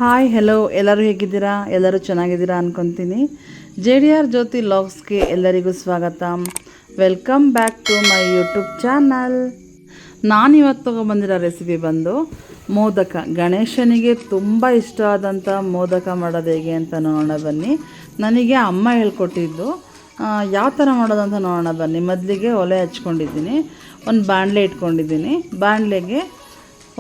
Hi hello ಎಲ್ಲರೂ ಹೇಗಿದ್ದೀರಾ? ಎಲ್ಲರೂ ಚೆನ್ನಾಗಿದ್ದೀರಾ ಅಂದ್ಕೊತೀನಿ. JDR ಜ್ಯೋತಿ ಲಾಗ್ಸ್ಗೆ ಎಲ್ಲರಿಗೂ ಸ್ವಾಗತ. Welcome back to my YouTube channel. ನಾನಿವತ್ತು ತೊಗೊಬಂದಿರೋ ರೆಸಿಪಿ ಬಂದು ಮೋದಕ. ಗಣೇಶನಿಗೆ ತುಂಬ ಇಷ್ಟ ಆದಂಥ ಮೋದಕ ಮಾಡೋದು ಹೇಗೆ ಅಂತ ನೋಡೋಣ ಬನ್ನಿ. ನನಗೆ ಅಮ್ಮ ಹೇಳ್ಕೊಟ್ಟಿದ್ದು. ಯಾವ ಥರ ಮಾಡೋದಂತ ನೋಡೋಣ ಬನ್ನಿ. ಮೊದಲಿಗೆ ಒಲೆ ಹಚ್ಕೊಂಡಿದ್ದೀನಿ, ಒಂದು ಬಾಣಲೆ ಇಟ್ಕೊಂಡಿದ್ದೀನಿ. ಬಾಣಲೆಗೆ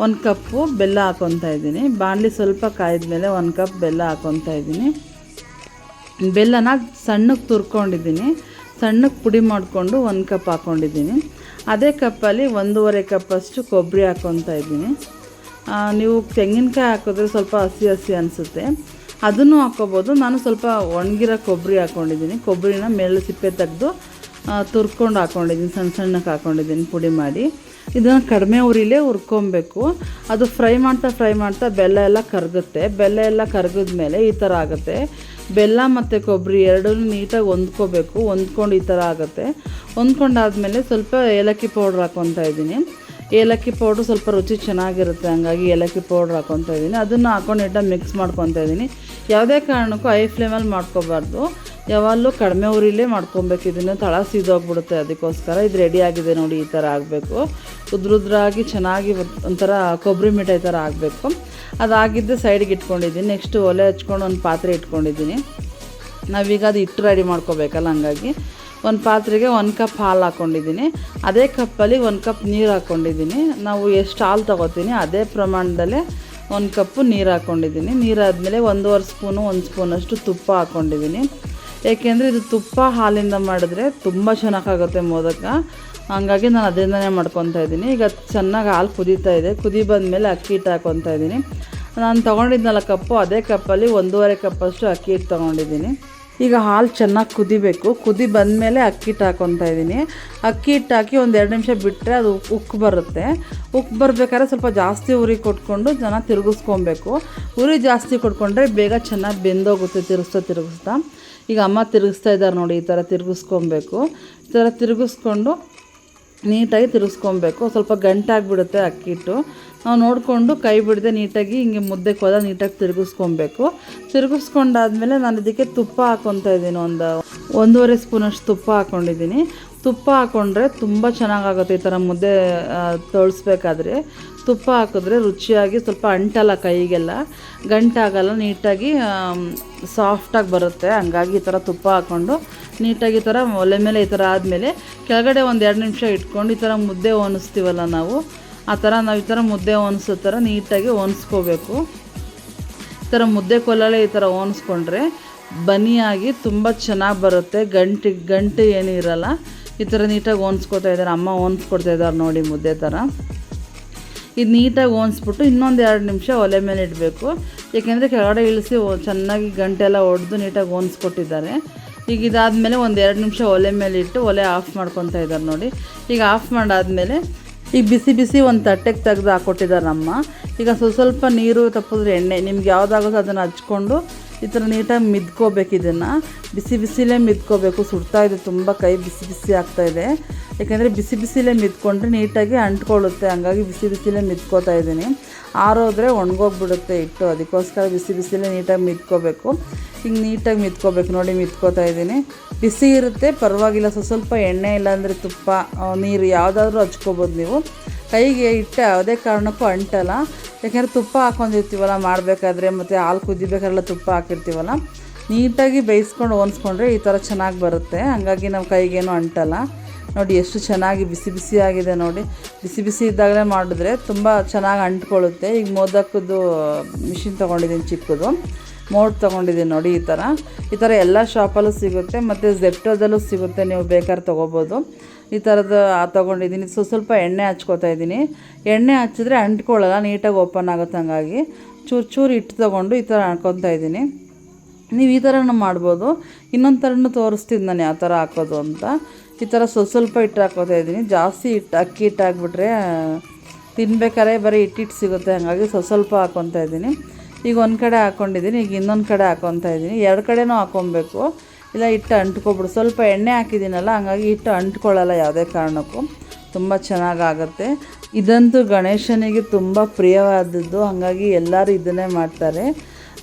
1 ಕಪ್ಪು ಬೆಲ್ಲ ಹಾಕ್ಕೊತಾ ಇದ್ದೀನಿ. ಬಾಣಲಿ ಸ್ವಲ್ಪ ಕಾಯ್ದ ಮೇಲೆ 1 ಕಪ್ ಬೆಲ್ಲ ಹಾಕ್ಕೊತಾ ಇದ್ದೀನಿ. ಬೆಲ್ಲನ ಸಣ್ಣಕ್ಕೆ ತುರ್ಕೊಂಡಿದ್ದೀನಿ. ಸಣ್ಣಕ್ಕೆ ಪುಡಿ ಮಾಡಿಕೊಂಡು 1 ಕಪ್ ಹಾಕ್ಕೊಂಡಿದ್ದೀನಿ. ಅದೇ ಕಪ್ಪಲ್ಲಿ 1.5 ಕಪ್ಪಷ್ಟು ಕೊಬ್ಬರಿ ಹಾಕ್ಕೊತಾ ಇದ್ದೀನಿ. ನೀವು ತೆಂಗಿನಕಾಯಿ ಹಾಕಿದ್ರೆ ಸ್ವಲ್ಪ ಹಸಿ ಹಸಿ ಅನಿಸುತ್ತೆ, ಅದನ್ನು ಹಾಕ್ಕೋಬೋದು. ನಾನು ಸ್ವಲ್ಪ ಒಣಗಿರೋ ಕೊಬ್ಬರಿ ಹಾಕ್ಕೊಂಡಿದ್ದೀನಿ. ಕೊಬ್ಬರಿನ ಮೇಲೆ ಸಿಪ್ಪೆ ತೆಗೆದು ತುರ್ಕೊಂಡು ಹಾಕ್ಕೊಂಡಿದ್ದೀನಿ, ಸಣ್ಣ ಸಣ್ಣಕ್ಕೆ ಹಾಕ್ಕೊಂಡಿದ್ದೀನಿ ಪುಡಿ ಮಾಡಿ. ಇದನ್ನು ಕಡಿಮೆ ಉರಿಲೇ ಹುರ್ಕೊಬೇಕು. ಅದು ಫ್ರೈ ಮಾಡ್ತಾ ಬೆಲ್ಲ ಎಲ್ಲ ಕರಗುತ್ತೆ. ಬೆಲ್ಲ ಎಲ್ಲ ಕರಗಿದ್ಮೇಲೆ ಈ ಥರ ಆಗುತ್ತೆ. ಬೆಲ್ಲ ಮತ್ತು ಕೊಬ್ಬರಿ ಎರಡೂ ನೀಟಾಗಿ ಹೊಂದ್ಕೋಬೇಕು. ಹೊಂದ್ಕೊಂಡು ಈ ಥರ ಆಗುತ್ತೆ. ಹೊಂದ್ಕೊಂಡಾದ್ಮೇಲೆ ಸ್ವಲ್ಪ ಏಲಕ್ಕಿ ಪೌಡ್ರ್ ಹಾಕ್ಕೊತಾ ಇದ್ದೀನಿ. ಏಲಕ್ಕಿ ಪೌಡ್ರು ಸ್ವಲ್ಪ ರುಚಿ ಚೆನ್ನಾಗಿರುತ್ತೆ, ಹಂಗಾಗಿ ಏಲಕ್ಕಿ ಪೌಡ್ರ್ ಹಾಕ್ಕೊತಾ ಇದ್ದೀನಿ. ಅದನ್ನು ಹಾಕ್ಕೊಂಡು ನೀಟಾಗಿ ಮಿಕ್ಸ್ ಮಾಡ್ಕೊತಾ ಇದ್ದೀನಿ. ಯಾವುದೇ ಕಾರಣಕ್ಕೂ ಹೈ ಫ್ಲೇಮಲ್ಲಿ ಮಾಡ್ಕೋಬಾರ್ದು, ಯಾವಾಗಲೂ ಕಡಿಮೆ ಉರಿಲೇ ಮಾಡ್ಕೊಬೇಕು. ಇದನ್ನು ತಳ ಸೀದೋಗ್ಬಿಡುತ್ತೆ, ಅದಕ್ಕೋಸ್ಕರ ಇದು ರೆಡಿ ಆಗಿದೆ ನೋಡಿ. ಈ ಥರ ಆಗಬೇಕು, ಉದ್ರುದ್ರಾಗಿ ಚೆನ್ನಾಗಿ ಒಂಥರ ಕೊಬ್ಬರಿ ಮಿಠಾಯಿ ಥರ ಆಗಬೇಕು. ಅದಾಗಿದ್ದೆ ಸೈಡಿಗೆ ಇಟ್ಕೊಂಡಿದ್ದೀನಿ. ನೆಕ್ಸ್ಟು ಒಲೆ ಹಚ್ಕೊಂಡು ಒಂದು ಪಾತ್ರೆ ಇಟ್ಕೊಂಡಿದ್ದೀನಿ. ನಾವೀಗ ಅದು ಹಿಟ್ಟು ರೆಡಿ ಮಾಡ್ಕೋಬೇಕಲ್ಲ, ಹಂಗಾಗಿ ಒಂದು ಪಾತ್ರೆಗೆ 1 ಕಪ್ ಹಾಲು ಹಾಕ್ಕೊಂಡಿದ್ದೀನಿ. ಅದೇ ಕಪ್ಪಲ್ಲಿ 1 ಕಪ್ ನೀರು ಹಾಕ್ಕೊಂಡಿದ್ದೀನಿ. ನಾವು ಎಷ್ಟು ಹಾಲು ತೊಗೋತೀನಿ ಅದೇ ಪ್ರಮಾಣದಲ್ಲೇ 1 ಕಪ್ಪು ನೀರು ಹಾಕ್ಕೊಂಡಿದ್ದೀನಿ. ನೀರಾದಮೇಲೆ 1.5 ಸ್ಪೂನು 1 ಸ್ಪೂನಷ್ಟು ತುಪ್ಪ ಹಾಕ್ಕೊಂಡಿದ್ದೀನಿ. ಏಕೆಂದರೆ ಇದು ತುಪ್ಪ ಹಾಲಿಂದ ಮಾಡಿದ್ರೆ ತುಂಬ ಚೆನ್ನಾಗಾಗುತ್ತೆ ಮೋದಕ, ಹಂಗಾಗಿ ನಾನು ಅದರಿಂದನೇ ಮಾಡ್ಕೊತಾ ಇದ್ದೀನಿ. ಈಗ ಚೆನ್ನಾಗಿ ಹಾಲು ಕುದೀತಾ ಇದೆ. ಕುದಿ ಬಂದಮೇಲೆ ಅಕ್ಕಿ ಹಿಟ್ಟು ಹಾಕ್ಕೊತಾ ಇದ್ದೀನಿ. ನಾನು ತೊಗೊಂಡಿದ್ನಲ್ಲ ಕಪ್ಪು, ಅದೇ ಕಪ್ಪಲ್ಲಿ 1.5 ಕಪ್ಪಷ್ಟು ಅಕ್ಕಿ ಹಿಟ್ಟು ತೊಗೊಂಡಿದ್ದೀನಿ. ಈಗ ಹಾಲು ಚೆನ್ನಾಗಿ ಕುದಿಬೇಕು. ಕುದಿ ಬಂದಮೇಲೆ ಅಕ್ಕಿ ಹಿಟ್ಟು ಹಾಕ್ಕೊತಾ ಇದ್ದೀನಿ. ಅಕ್ಕಿ ಹಿಟ್ಟು ಹಾಕಿ ಒಂದು 2 ನಿಮಿಷ ಬಿಟ್ಟರೆ ಅದು ಉಕ್ಕು ಬರುತ್ತೆ. ಉಕ್ಕು ಬರಬೇಕಾದ್ರೆ ಸ್ವಲ್ಪ ಜಾಸ್ತಿ ಉರಿ ಕೊಟ್ಕೊಂಡು ಚೆನ್ನಾಗಿ ತಿರುಗಿಸ್ಕೊಬೇಕು. ಉರಿ ಜಾಸ್ತಿ ಕೊಟ್ಕೊಂಡ್ರೆ ಬೇಗ ಚೆನ್ನಾಗಿ ಬೆಂದೋಗುತ್ತೆ ತಿರುಗಿಸ್ತಾ. ಈಗ ಅಮ್ಮ ತಿರುಗಿಸ್ತಾ ಇದ್ದಾರೆ ನೋಡಿ. ಈ ಥರ ತಿರುಗಿಸ್ಕೊಬೇಕು. ಈ ಥರ ತಿರುಗಿಸ್ಕೊಂಡು ನೀಟಾಗಿ ತಿರುಗಿಸ್ಕೊಬೇಕು. ಸ್ವಲ್ಪ ಗಂಟಾಗಿಬಿಡುತ್ತೆ ಅಕ್ಕಿ ಹಿಟ್ಟು. ನಾವು ನೋಡಿಕೊಂಡು ಕೈ ಬಿಡದೆ ನೀಟಾಗಿ ಹಿಂಗೆ ಮುದ್ದೆ ಕೋದ ನೀಟಾಗಿ ತಿರುಗಿಸ್ಕೊಬೇಕು. ತಿರುಗಿಸ್ಕೊಂಡಾದ್ಮೇಲೆ ನಾನು ಇದಕ್ಕೆ ತುಪ್ಪ ಹಾಕ್ಕೊತಾ ಇದ್ದೀನಿ. 1.5 ಸ್ಪೂನಷ್ಟು ತುಪ್ಪ ಹಾಕ್ಕೊಂಡಿದ್ದೀನಿ. ತುಪ್ಪ ಹಾಕ್ಕೊಂಡ್ರೆ ತುಂಬ ಚೆನ್ನಾಗಾಗುತ್ತೆ. ಈ ಥರ ಮುದ್ದೆ ತೊಳ್ಸ್ಬೇಕಾದ್ರೆ ತುಪ್ಪ ಹಾಕಿದ್ರೆ ರುಚಿಯಾಗಿ ಸ್ವಲ್ಪ ಅಂಟಲ್ಲ, ಕೈಗೆಲ್ಲ ಗಂಟಾಗಲ್ಲ, ನೀಟಾಗಿ ಸಾಫ್ಟಾಗಿ ಬರುತ್ತೆ. ಹಂಗಾಗಿ ಈ ಥರ ತುಪ್ಪ ಹಾಕ್ಕೊಂಡು ನೀಟಾಗಿ ಈ ಥರ ಒಲೆ ಮೇಲೆ ಈ ಥರ ಆದಮೇಲೆ ಕೆಳಗಡೆ ಒಂದು 2 ನಿಮಿಷ ಇಟ್ಕೊಂಡು ಈ ಥರ ಮುದ್ದೆ ಒಣಸ್ತೀವಲ್ಲ ನಾವು, ಆ ಥರ ನಾವು ಈ ಥರ ಮುದ್ದೆ ಒಣಸೋ ಥರ ನೀಟಾಗಿ ಒಣಸ್ಕೋಬೇಕು. ಈ ಥರ ಮುದ್ದೆ ಕೊಲ್ಲಲ್ಲೇ ಈ ಥರ ಒಣಸ್ಕೊಂಡ್ರೆ ಬನಿಯಾಗಿ ತುಂಬ ಚೆನ್ನಾಗಿ ಬರುತ್ತೆ. ಗಂಟು ಏನೂ ಇರಲ್ಲ. ಈ ಥರ ನೀಟಾಗಿ ಒಣಸ್ಕೊತಾ ಇದ್ದಾರೆ ಅಮ್ಮ, ಒಣಸ್ಕೊಡ್ತಾ ಇದ್ದಾರೆ ನೋಡಿ ಮುದ್ದೆ ಥರ. ಇದು ನೀಟಾಗಿ ಒಣಸ್ಬಿಟ್ಟು ಇನ್ನೊಂದು 2 ನಿಮಿಷ ಒಲೆ ಮೇಲೆ ಇಡಬೇಕು. ಏಕೆಂದರೆ ಕೆಳಗಡೆ ಇಳಿಸಿ ಚೆನ್ನಾಗಿ ಗಂಟೆಲ್ಲ ಹೊಡೆದು ನೀಟಾಗಿ ಒಣಸ್ಕೊಟ್ಟಿದ್ದಾರೆ. ಈಗ ಇದಾದಮೇಲೆ ಒಂದು 2 ನಿಮಿಷ ಒಲೆ ಮೇಲೆ ಇಟ್ಟು ಒಲೆ ಆಫ್ ಮಾಡ್ಕೊತಾ ಇದ್ದಾರೆ ನೋಡಿ. ಈಗ ಆಫ್ ಮಾಡಾದಮೇಲೆ ಈಗ ಬಿಸಿ ಒಂದು ತಟ್ಟೆಗೆ ತೆಗೆದು ಹಾಕ್ಕೊಟ್ಟಿದ್ದಾರೆ ನಮ್ಮ. ಈಗ ಸ್ವಲ್ಪ ನೀರು ತಪ್ಪಿದ್ರೆ ಎಣ್ಣೆ ನಿಮ್ಗೆ ಯಾವುದಾಗೋದು ಅದನ್ನು ಹಚ್ಕೊಂಡು ಈ ಥರ ನೀಟಾಗಿ ಮಿದ್ಕೋಬೇಕು. ಇದನ್ನು ಬಿಸಿಲೇ ಮಿದ್ಕೋಬೇಕು. ಸುಡ್ತಾಯಿದೆ ತುಂಬ, ಕೈ ಬಿಸಿ ಆಗ್ತಾಯಿದೆ. ಯಾಕೆಂದರೆ ಬಿಸಿಲೇ ಮಿದ್ಕೊಂಡ್ರೆ ನೀಟಾಗಿ ಅಂಟ್ಕೊಳ್ಳುತ್ತೆ, ಹಂಗಾಗಿ ಬಿಸಿಲೇ ಮಿದ್ಕೋತಾ ಇದ್ದೀನಿ. ಆರೋದ್ರೆ ಒಣಗೋಗ್ಬಿಡುತ್ತೆ ಹಿಟ್ಟು, ಅದಕ್ಕೋಸ್ಕರ ಬಿಸಿಲೇ ನೀಟಾಗಿ ಮಿದ್ಕೋಬೇಕು. ಹಿಂಗೆ ನೀಟಾಗಿ ಮಿದ್ಕೋಬೇಕು ನೋಡಿ. ಮಿದ್ಕೋತಾ ಇದ್ದೀನಿ. ಬಿಸಿ ಇರುತ್ತೆ ಪರವಾಗಿಲ್ಲ. ಸ್ವಲ್ಪ ಎಣ್ಣೆ ಇಲ್ಲಾಂದರೆ ತುಪ್ಪ ನೀರು ಯಾವುದಾದ್ರೂ ಹಚ್ಕೋಬೋದು ನೀವು. ಕೈಗೆ ಇಟ್ಟು ಯಾವುದೇ ಕಾರಣಕ್ಕೂ ಅಂಟಲ್ಲ. ಯಾಕೆಂದರೆ ತುಪ್ಪ ಹಾಕ್ಕೊಂಡಿರ್ತೀವಲ್ಲ ಮಾಡಬೇಕಾದ್ರೆ, ಮತ್ತು ಹಾಲು ಕುದಿಬೇಕಾದ್ರೆಲ್ಲ ತುಪ್ಪ ಹಾಕಿರ್ತೀವಲ್ಲ, ನೀಟಾಗಿ ಬೇಯಿಸ್ಕೊಂಡು ಒನ್ಸ್ಕೊಂಡ್ರೆ ಈ ಥರ ಚೆನ್ನಾಗಿ ಬರುತ್ತೆ. ಹಾಗಾಗಿ ನಮ್ಮ ಕೈಗೇನು ಅಂಟಲ್ಲ ನೋಡಿ. ಎಷ್ಟು ಚೆನ್ನಾಗಿ ಬಿಸಿ ಆಗಿದೆ ನೋಡಿ. ಬಿಸಿ ಇದ್ದಾಗಲೇ ಮಾಡಿದ್ರೆ ತುಂಬ ಚೆನ್ನಾಗಿ ಅಂಟ್ಕೊಳ್ಳುತ್ತೆ. ಈಗ ಮೋದಕದ್ದು ಮಿಷಿನ್ ತೊಗೊಂಡಿದ್ದೀನಿ, ಚಿಕ್ಕದು ಮೋಡ್ ತೊಗೊಂಡಿದ್ದೀನಿ ನೋಡಿ. ಈ ಥರ ಎಲ್ಲ ಶಾಪಲ್ಲೂ ಸಿಗುತ್ತೆ, ಮತ್ತು ಝೆಪ್ಟೋದಲ್ಲೂ ಸಿಗುತ್ತೆ, ನೀವು ಬೇಕಾದ್ರೆ ತೊಗೋಬೋದು. ಈ ಥರದ್ದು ತೊಗೊಂಡಿದ್ದೀನಿ. ಸ್ವಲ್ಪ ಎಣ್ಣೆ ಹಚ್ಕೋತಾ ಇದ್ದೀನಿ. ಎಣ್ಣೆ ಹಚ್ಚಿದ್ರೆ ಅಂಟ್ಕೊಳ್ಳಲ್ಲ, ನೀಟಾಗಿ ಓಪನ್ ಆಗುತ್ತೆ. ಹಂಗಾಗಿ ಚೂರು ಹಿಟ್ಟು ತೊಗೊಂಡು ಈ ಥರ ಹಾಕ್ಕೊತಾ ಇದ್ದೀನಿ. ನೀವು ಈ ಥರನೂ ಮಾಡ್ಬೋದು. ಇನ್ನೊಂದು ಥರನೂ ತೋರಿಸ್ತೀನಿ ನಾನು ಯಾವ ಥರ ಹಾಕೋದು ಅಂತ. ಈ ಥರ ಸ್ವಲ್ಪ ಹಿಟ್ಟು ಹಾಕ್ಕೋತಾ ಇದ್ದೀನಿ. ಜಾಸ್ತಿ ಅಕ್ಕಿ ಹಿಟ್ಟು ಹಾಕ್ಬಿಟ್ರೆ ತಿನ್ಬೇಕಾದ್ರೆ ಬರೀ ಹಿಟ್ಟು ಸಿಗುತ್ತೆ, ಹಾಗಾಗಿ ಸ್ವಲ್ಪ ಹಾಕ್ಕೊತಾ ಇದ್ದೀನಿ. ಈಗ ಒಂದು ಕಡೆ ಹಾಕ್ಕೊಂಡಿದ್ದೀನಿ, ಈಗ ಇನ್ನೊಂದು ಕಡೆ ಹಾಕ್ಕೊತಾ ಇದ್ದೀನಿ. 2 ಕಡೆನೂ ಹಾಕ್ಕೊಬೇಕು, ಇಲ್ಲ ಹಿಟ್ಟು ಅಂಟ್ಕೊಬಿಡು. ಸ್ವಲ್ಪ ಎಣ್ಣೆ ಹಾಕಿದ್ದೀನಲ್ಲ, ಹಂಗಾಗಿ ಹಿಟ್ಟು ಅಂಟ್ಕೊಳ್ಳಲ್ಲ ಯಾವುದೇ ಕಾರಣಕ್ಕೂ. ತುಂಬ ಚೆನ್ನಾಗಾಗುತ್ತೆ. ಇದಂತೂ ಗಣೇಶನಿಗೆ ತುಂಬ ಪ್ರಿಯವಾದದ್ದು, ಹಾಗಾಗಿ ಎಲ್ಲರೂ ಇದನ್ನೇ ಮಾಡ್ತಾರೆ.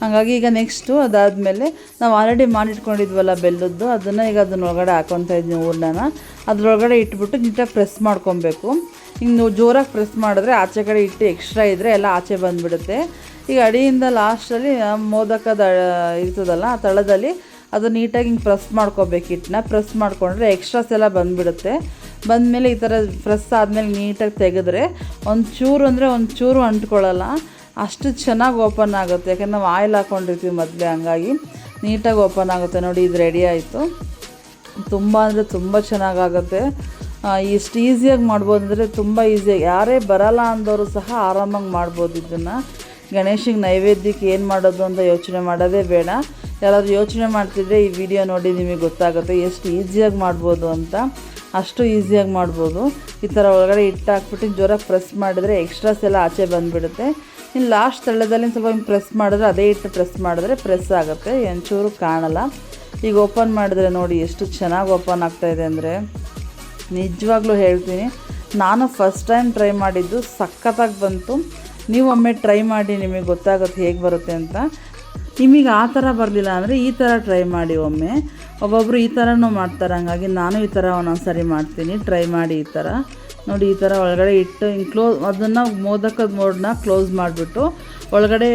ಹಾಗಾಗಿ ಈಗ ನೆಕ್ಸ್ಟು ಅದಾದಮೇಲೆ ನಾವು ಆಲ್ರೆಡಿ ಮಾಡಿಟ್ಕೊಂಡಿದ್ವಲ್ಲ ಬೆಲ್ಲದ್ದು, ಅದನ್ನು ಈಗ ಒಳಗಡೆ ಹಾಕ್ಕೊತಾ ಇದ್ದೀನಿ ಹೂರ್ಣನ. ಅದರೊಳಗಡೆ ಇಟ್ಬಿಟ್ಟು ನೀಟಾಗಿ ಪ್ರೆಸ್ ಮಾಡ್ಕೊಬೇಕು. ಹಿಂಗೆ ನೀವು ಜೋರಾಗಿ ಪ್ರೆಸ್ ಮಾಡಿದ್ರೆ ಆಚೆ ಕಡೆ ಇಟ್ಟು ಎಕ್ಸ್ಟ್ರಾ ಇದ್ದರೆ ಎಲ್ಲ ಆಚೆ ಬಂದುಬಿಡುತ್ತೆ. ಈಗ ಅಡಿಯಿಂದ ಲಾಸ್ಟಲ್ಲಿ ಮೋದಕದ ಇರ್ತದಲ್ಲ ಆ ತಳದಲ್ಲಿ ಅದು ನೀಟಾಗಿ ಹಿಂಗೆ ಪ್ರೆಸ್ ಮಾಡ್ಕೋಬೇಕು. ಹಿಟ್ಟನ್ನ ಪ್ರೆಸ್ ಮಾಡಿಕೊಂಡ್ರೆ ಎಕ್ಸ್ಟ್ರಾಸ್ ಎಲ್ಲ ಬಂದುಬಿಡುತ್ತೆ. ಬಂದಮೇಲೆ ಈ ಥರ ಪ್ರೆಸ್ ಆದಮೇಲೆ ನೀಟಾಗಿ ತೆಗೆದ್ರೆ ಒಂಚೂರು ಅಂಟ್ಕೊಳ್ಳಲ್ಲ, ಅಷ್ಟು ಚೆನ್ನಾಗಿ ಓಪನ್ ಆಗುತ್ತೆ. ಯಾಕಂದ್ರೆ ನಾವು ಆಯಿಲ್ ಹಾಕ್ಕೊಂಡಿರ್ತೀವಿ ಮೊದಲೇ, ಹಂಗಾಗಿ ನೀಟಾಗಿ ಓಪನ್ ಆಗುತ್ತೆ. ನೋಡಿ ಇದು ರೆಡಿ ಆಯಿತು. ತುಂಬ ಅಂದರೆ ತುಂಬ ಚೆನ್ನಾಗಾಗುತ್ತೆ. ಎಷ್ಟು ಈಸಿಯಾಗಿ ಮಾಡ್ಬೋದು ಅಂದರೆ ತುಂಬ ಈಸಿಯಾಗಿ, ಯಾರೇ ಬರಲ್ಲ ಅಂದವರು ಸಹ ಆರಾಮಾಗಿ ಮಾಡ್ಬೋದು ಇದನ್ನು. ಗಣೇಶಿಗೆ ನೈವೇದ್ಯಕ್ಕೆ ಏನು ಮಾಡೋದು ಅಂತ ಯೋಚನೆ ಮಾಡೋದೇ ಬೇಡ. ಯಾರಾದರೂ ಯೋಚನೆ ಮಾಡ್ತಿದ್ರೆ ಈ ವಿಡಿಯೋ ನೋಡಿ ನಿಮಗೆ ಗೊತ್ತಾಗುತ್ತೆ ಎಷ್ಟು ಈಸಿಯಾಗಿ ಮಾಡ್ಬೋದು ಅಂತ. ಅಷ್ಟು ಈಸಿಯಾಗಿ ಮಾಡ್ಬೋದು. ಈ ಥರ ಒಳಗಡೆ ಹಿಟ್ಟು ಹಾಕ್ಬಿಟ್ಟು ಜೋರಾಗಿ ಪ್ರೆಸ್ ಮಾಡಿದ್ರೆ ಎಕ್ಸ್ಟ್ರಾಸ್ ಎಲ್ಲ ಆಚೆ ಬಂದುಬಿಡುತ್ತೆ. ಇನ್ನು ಲಾಸ್ಟ್ ತಳ್ಳದಲ್ಲಿ ಸ್ವಲ್ಪ ಹಿಂಗೆ ಪ್ರೆಸ್ ಮಾಡಿದ್ರೆ ಅದೇ ಹಿಟ್ಟು ಪ್ರೆಸ್ ಮಾಡಿದ್ರೆ ಪ್ರೆಸ್ ಆಗುತ್ತೆ, ಒಂಚೂರು ಕಾಣಲ್ಲ. ಈಗ ಓಪನ್ ಮಾಡಿದ್ರೆ ನೋಡಿ ಎಷ್ಟು ಚೆನ್ನಾಗಿ ಓಪನ್ ಆಗ್ತಾಯಿದೆ ಅಂದರೆ ನಿಜವಾಗ್ಲೂ ಹೇಳ್ತೀನಿ. ನಾನು ಫಸ್ಟ್ ಟೈಮ್ ಟ್ರೈ ಮಾಡಿದ್ದು ಸಖತ್ತಾಗಿ ಬಂತು. ನೀವು ಒಮ್ಮೆ ಟ್ರೈ ಮಾಡಿ, ನಿಮಗೆ ಗೊತ್ತಾಗುತ್ತೆ ಹೇಗೆ ಬರುತ್ತೆ ಅಂತ. ನಿಮಗೆ ಆ ಥರ ಬರಲಿಲ್ಲ ಅಂದರೆ ಈ ಥರ ಟ್ರೈ ಮಾಡಿ ಒಮ್ಮೆ. ಒಬ್ಬೊಬ್ಬರು ಈ ಥರನೂ ಮಾಡ್ತಾರೆ, ಹಾಗಾಗಿ ನಾನು ಈ ಥರ ಒಂದೊಂದು ಸರಿ ಮಾಡ್ತೀನಿ. ಟ್ರೈ ಮಾಡಿ ಈ ಥರ ನೋಡಿ. ಈ ಥರ ಒಳಗಡೆ ಇಟ್ಟು ಹಿಂಗೆ ಅದನ್ನು ಮೋದಕದ ಮೋಡನ್ನ ಕ್ಲೋಸ್ ಮಾಡಿಬಿಟ್ಟು ಒಳಗಡೆ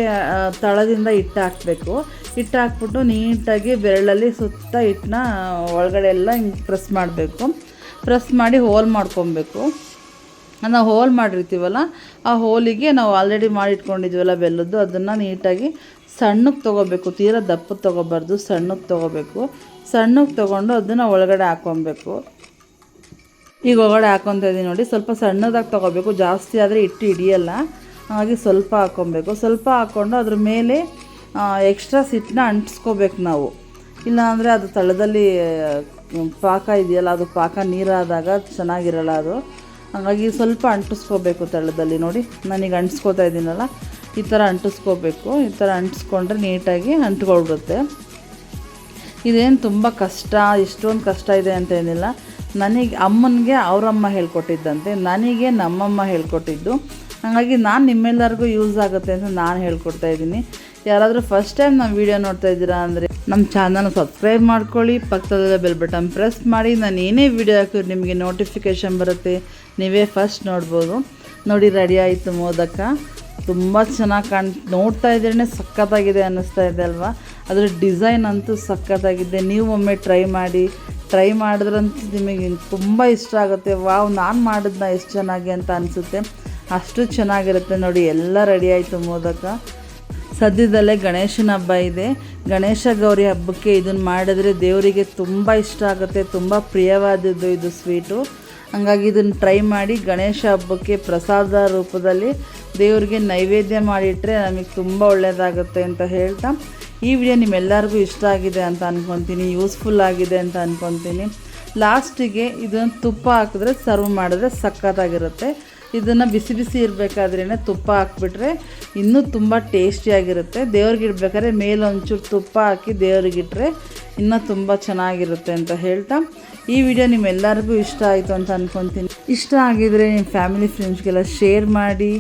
ತಳದಿಂದ ಹಿಟ್ಟು ಹಾಕಬೇಕು. ಹಿಟ್ಟು ಹಾಕ್ಬಿಟ್ಟು ನೀಟಾಗಿ ಬೆರಳಲ್ಲಿ ಸುತ್ತ ಹಿಟ್ಟನ್ನ ಒಳಗಡೆ ಎಲ್ಲ ಹಿಂಗೆ ಪ್ರೆಸ್ ಮಾಡಬೇಕು. ಪ್ರೆಸ್ ಮಾಡಿ ಹೋಲ್ ಮಾಡ್ಕೊಬೇಕು. ನಾವು ಹೋಲ್ ಮಾಡಿರ್ತೀವಲ್ಲ ಆ ಹೋಲಿಗೆ ನಾವು ಆಲ್ರೆಡಿ ಮಾಡಿಟ್ಕೊಂಡಿದ್ದೀವಲ್ಲ ಬೆಲ್ಲದ್ದು, ಅದನ್ನು ನೀಟಾಗಿ ಸಣ್ಣಕ್ಕೆ ತೊಗೋಬೇಕು. ತೀರಾ ದಪ್ಪಕ್ಕೆ ತೊಗೋಬಾರ್ದು, ಸಣ್ಣಕ್ಕೆ ತೊಗೋಬೇಕು. ಸಣ್ಣಕ್ಕೆ ತೊಗೊಂಡು ಅದನ್ನು ಒಳಗಡೆ ಹಾಕ್ಕೊಬೇಕು. ಈಗ ಒಳಗಡೆ ಹಾಕ್ಕೊತಾ ಇದ್ದೀನಿ ನೋಡಿ. ಸ್ವಲ್ಪ ಸಣ್ಣದಾಗಿ ತೊಗೋಬೇಕು, ಜಾಸ್ತಿ ಆದರೆ ಹಿಟ್ಟು ಹಿಡಿಯಲ್ಲ. ಹಾಗಾಗಿ ಸ್ವಲ್ಪ ಹಾಕ್ಕೊಬೇಕು. ಸ್ವಲ್ಪ ಹಾಕ್ಕೊಂಡು ಅದ್ರ ಮೇಲೆ ಎಕ್ಸ್ಟ್ರಾ ಹಿಟ್ಟನ್ನ ಅಂಟಿಸ್ಕೋಬೇಕು ನಾವು. ಇಲ್ಲಾಂದರೆ ಅದು ತಳದಲ್ಲಿ ಪಾಕ ಇದೆಯಲ್ಲ, ಅದು ಪಾಕ ನೀರಾದಾಗ ಚೆನ್ನಾಗಿರಲ್ಲ ಅದು. ಹಾಗಾಗಿ ಸ್ವಲ್ಪ ಅಂಟಿಸ್ಕೋಬೇಕು ತಳದಲ್ಲಿ. ನೋಡಿ ನಾನೀಗ ಅಂಟಿಸ್ಕೋತಾ ಇದ್ದೀನಲ್ಲ, ಈ ಥರ ಅಂಟಿಸ್ಕೋಬೇಕು. ಈ ಥರ ಅಂಟಿಸ್ಕೊಂಡ್ರೆ ನೀಟಾಗಿ ಅಂಟ್ಕೊಳ್ಬಿಡುತ್ತೆ. ಇದೇನು ತುಂಬ ಕಷ್ಟ, ಇಷ್ಟೊಂದು ಕಷ್ಟ ಇದೆ ಅಂತ ಏನಿಲ್ಲ. ನನಗೆ ಅಮ್ಮನಿಗೆ ಅವರಮ್ಮ ಹೇಳ್ಕೊಟ್ಟಿದ್ದಂತೆ, ನನಗೆ ನಮ್ಮಮ್ಮ ಹೇಳ್ಕೊಟ್ಟಿದ್ದು. ಹಾಗಾಗಿ ನಾನು ನಿಮ್ಮೆಲ್ಲರಿಗೂ ಯೂಸ್ ಆಗುತ್ತೆ ಅಂತ ನಾನು ಹೇಳ್ಕೊಡ್ತಾಯಿದ್ದೀನಿ. ಯಾರಾದರೂ ಫಸ್ಟ್ ಟೈಮ್ ನಮ್ಮ ವೀಡಿಯೋ ನೋಡ್ತಾ ಇದ್ದೀರಾ ಅಂದರೆ ನಮ್ಮ ಚಾನಲ್ನ ಸಬ್ಸ್ಕ್ರೈಬ್ ಮಾಡ್ಕೊಳ್ಳಿ, ಪಕ್ಕದಲ್ಲೇ ಬೆಲ್ ಬಟನ್ ಪ್ರೆಸ್ ಮಾಡಿ. ನಾನು ಏನೇ ವೀಡಿಯೋ ಹಾಕಿದ್ರು ನಿಮಗೆ ನೋಟಿಫಿಕೇಷನ್ ಬರುತ್ತೆ, ನೀವೇ ಫಸ್ಟ್ ನೋಡ್ಬೋದು. ನೋಡಿ ರೆಡಿ ಆಯಿತು ಮೋದಕ. ತುಂಬ ಚೆನ್ನಾಗಿ ನೋಡ್ತಾ ಇದ್ರೇ ಸಖತ್ತಾಗಿದೆ ಅನ್ನಿಸ್ತಾ ಇದೆ ಅಲ್ವಾ. ಅದರ ಡಿಸೈನ್ ಅಂತೂ ಸಖತ್ತಾಗಿದೆ. ನೀವು ಒಮ್ಮೆ ಟ್ರೈ ಮಾಡಿದ್ರಂತೂ ನಿಮಗೆ ತುಂಬ ಇಷ್ಟ ಆಗುತ್ತೆ. ವಾವ್, ನಾನು ಮಾಡಿದ್ನ ಎಷ್ಟು ಚೆನ್ನಾಗಿ ಅಂತ ಅನಿಸುತ್ತೆ. ಅಷ್ಟು ಚೆನ್ನಾಗಿರುತ್ತೆ. ನೋಡಿ ಎಲ್ಲ ರೆಡಿ ಆಯಿತು ಮೋದಕ. ಸದ್ಯದಲ್ಲೇ ಗಣೇಶನ ಹಬ್ಬ ಇದೆ. ಗಣೇಶ ಗೌರಿ ಹಬ್ಬಕ್ಕೆ ಇದನ್ನು ಮಾಡಿದ್ರೆ ದೇವರಿಗೆ ತುಂಬ ಇಷ್ಟ ಆಗುತ್ತೆ. ತುಂಬ ಪ್ರಿಯವಾದದ್ದು ಇದು ಸ್ವೀಟು. ಹಾಗಾಗಿ ಇದನ್ನು ಟ್ರೈ ಮಾಡಿ ಗಣೇಶ ಹಬ್ಬಕ್ಕೆ ಪ್ರಸಾದ ರೂಪದಲ್ಲಿ ದೇವರಿಗೆ ನೈವೇದ್ಯ ಮಾಡಿಟ್ರೆ ನಮಗೆ ತುಂಬ ಒಳ್ಳೆಯದಾಗುತ್ತೆ ಅಂತ ಹೇಳ್ತಾ, ಈ ವಿಡಿಯೋ ನಿಮ್ಮೆಲ್ಲರಿಗೂ ಇಷ್ಟ ಆಗಿದೆ ಅಂತ ಅಂದ್ಕೊತೀನಿ, ಯೂಸ್ಫುಲ್ ಆಗಿದೆ ಅಂತ ಅಂದ್ಕೊತೀನಿ. ಲಾಸ್ಟಿಗೆ ಇದನ್ನು ತುಪ್ಪ ಹಾಕಿದ್ರೆ ಸರ್ವ್ ಮಾಡಿದ್ರೆ ಸಖತ್ತಾಗಿರುತ್ತೆ. ಇದನ್ನು ಬಿಸಿ ಬಿಸಿ ಇರಬೇಕಾದ್ರೇ ತುಪ್ಪ ಹಾಕ್ಬಿಟ್ರೆ ಇನ್ನೂ ತುಂಬ ಟೇಸ್ಟಿಯಾಗಿರುತ್ತೆ. ದೇವ್ರಿಗೆ ಇಡಬೇಕಾದ್ರೆ ಮೇಲೆ ಒಂಚೂರು ತುಪ್ಪ ಹಾಕಿ ದೇವ್ರಿಗಿಟ್ರೆ ಇನ್ನೂ ತುಂಬ ಚೆನ್ನಾಗಿರುತ್ತೆ ಅಂತ ಹೇಳ್ತಾ, ಈ ವಿಡಿಯೋ ನಿಮ್ಮೆಲ್ಲರಿಗೂ ಇಷ್ಟ ಆಯಿತು ಅಂತ ಅಂದ್ಕೊತೀನಿ. ಇಷ್ಟ ಆಗಿದರೆ ನಿಮ್ಮ ಫ್ಯಾಮಿಲಿ ಫ್ರೆಂಡ್ಸ್ಗೆಲ್ಲ ಶೇರ್ ಮಾಡಿ.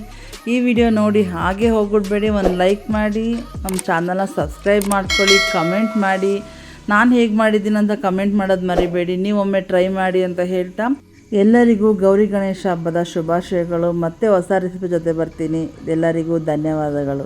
ಈ ವಿಡಿಯೋ ನೋಡಿ ಹಾಗೆ ಹೋಗ್ಬಿಡ್ಬೇಡಿ, ಒಂದು ಲೈಕ್ ಮಾಡಿ, ನಮ್ಮ ಚಾನಲ್ನ ಸಬ್ಸ್ಕ್ರೈಬ್ ಮಾಡ್ಕೊಳ್ಳಿ, ಕಮೆಂಟ್ ಮಾಡಿ. ನಾನು ಹೇಗೆ ಮಾಡಿದ್ದೀನಿ ಅಂತ ಕಮೆಂಟ್ ಮಾಡೋದು ಮರಿಬೇಡಿ. ನೀವೊಮ್ಮೆ ಟ್ರೈ ಮಾಡಿ ಅಂತ ಹೇಳ್ತಾ, ಎಲ್ಲರಿಗೂ ಗೌರಿ ಗಣೇಶ ಹಬ್ಬದ ಶುಭಾಶಯಗಳು. ಮತ್ತೆ ಹೊಸ ರೆಸಿಪಿ ಜೊತೆ ಬರ್ತೀನಿ. ಎಲ್ಲರಿಗೂ ಧನ್ಯವಾದಗಳು.